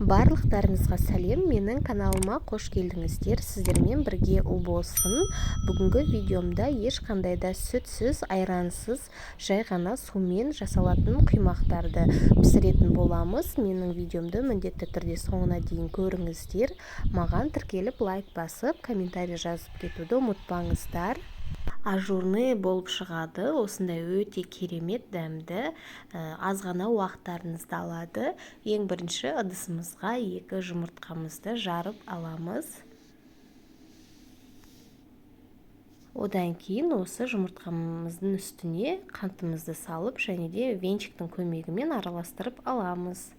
Барлықтарыңызға сәлем, менің каналыма қош келдіңіздер. Сіздермен бірге ұл болсын. Бүгінгі видеомда ешқандай да сүтсіз, айрансыз, жай ғана сумен жасалатын құймақтарды пісіретін боламыз. Менің видеомды міндетті түрде соңына дейін көріңіздер. Маған тіркеліп лайк басып, комментарий жазып кетуді ұмытпаңыздар. Ажурный болып шығады. Осындай өте керемет дәмді, аз ғана уақыттарыңызды алады. Ең бірінші ыдысымызға 2 жұмыртқамызды жарып аламыз. Одан кейін осы жұмыртқамыздың үстіне қантымызды салып, және де венчиктің көмегімен араластырып аламыз.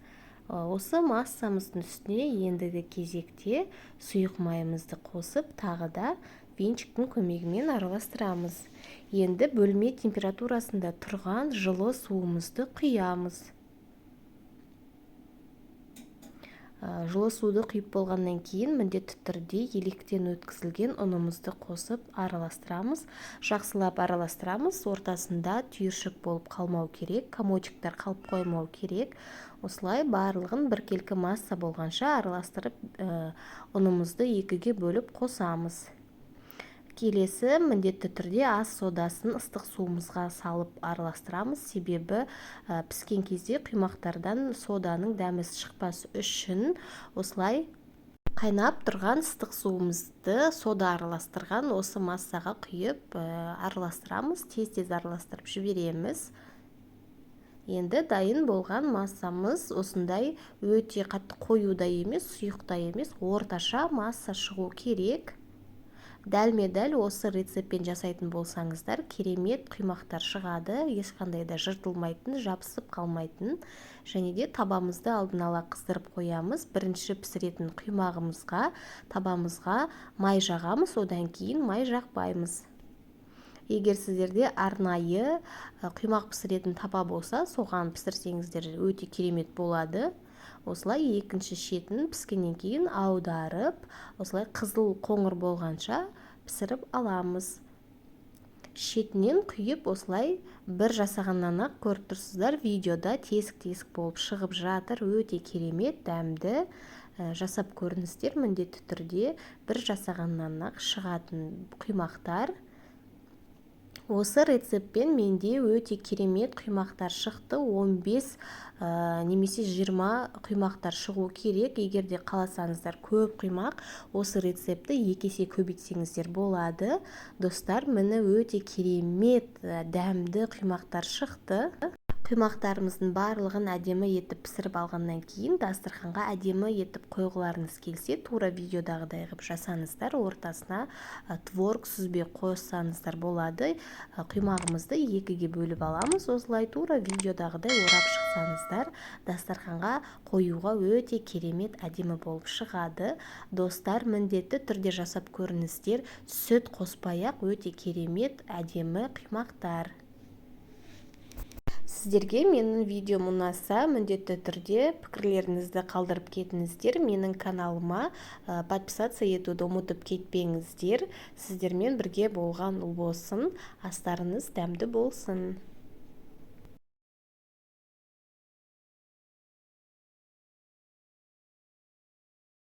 Осы массамыздың үстіне ендігі кезекте сұйық майымызды қосып, тағы да венчиктің көмегімен араластырамыз. Енді бөлме температурасында тұрған жылы суымызды құямыз. Жылы суды құйып болғаннан кейін міндетті түрде електен өткізілген ұнымызды қосып араластырамыз. Жақсылап араластырамыз. Ортасында түйіршік болып қалмау керек, комочектар қалып қоймау керек. Осылай барлығын біркелкі масса болғанша араластырып, ұнымызды 2-ге бөліп қосамыз. Келесі міндетті түрде ас содасын ыстық суымызға салып араластырамыз. Себебі піскен кезде құймақтардан соданың дәмі шықпас үшін осылай қайнап тұрған ыстық суымызды сода араластырған осы массаға құйып араластырамыз. Тез-тез араластырып жібереміз. Енді дайын болған массамыз осындай өте қатты қою да емес, сұйық та емес, орташа масса шығу керек. Дәлме-дәл осы рецептпен жасайтын болсаңыздар, керемет құймақтар шығады, ешқандай да жыртылмайтын, жабысып қалмайтын. Және де табамызды алдын ала қыздырып қоямыз. Бірінші пісіретін құймағымызға, табамызға май жағамыз, одан кейін май жақпаймыз. Егер сіздерде арнайы құймақ пісіретін таба болса, соған пісірсеңіздер өте керемет болады. Осылай екінші шетін піскеннен кейін аударып, осылай қызыл қоңыр болғанша пісіріп аламыз. Шетінен құйып осылай бір жасағаннан ақ көріп тұрсыздар, видеода тесік-тесік болып шығып жатыр. Өте керемет дәмді, жасап көріңіздер, міндетті түрде бір жасағаннан ақ шығатын құймақтар. Осы рецептпен менде өте керемет құймақтар шықты. 15 немесе 20 құймақтар шығу керек. Егер де қаласаңыздар көп құймақ, осы рецепті 2 есе көбейтсеңіздер болады. Достар, міне өте керемет дәмді құймақтар шықты. Құймақтарымыздың барлығын әдемі етіп пісіріп алғаннан кейін дастарханға әдемі етіп қойғыларыңыз келсе, тура видеодағыдай ғып жасаңыздар, ортасына творог сүзбе қойсаңыздар болады. Құймағымызды 2-ге бөліп аламыз. Осылай тура видеодағыдай орап шықсаңыздар, дастарханға қоюға өте керемет әдемі болып шығады. Достар, міндетті түрде жасап көріңіздер. Сүт қоспай-ақ өте керемет әдемі құймақтар. Сіздерге менің видеом ұнаса, міндетті түрде пікірлеріңізді қалдырып кетіңіздер. Менің каналыма подписаться етуді ұмытып кетпеңіздер. Сіздермен бірге болған ұл болсын, астарыңыз дәмді болсын.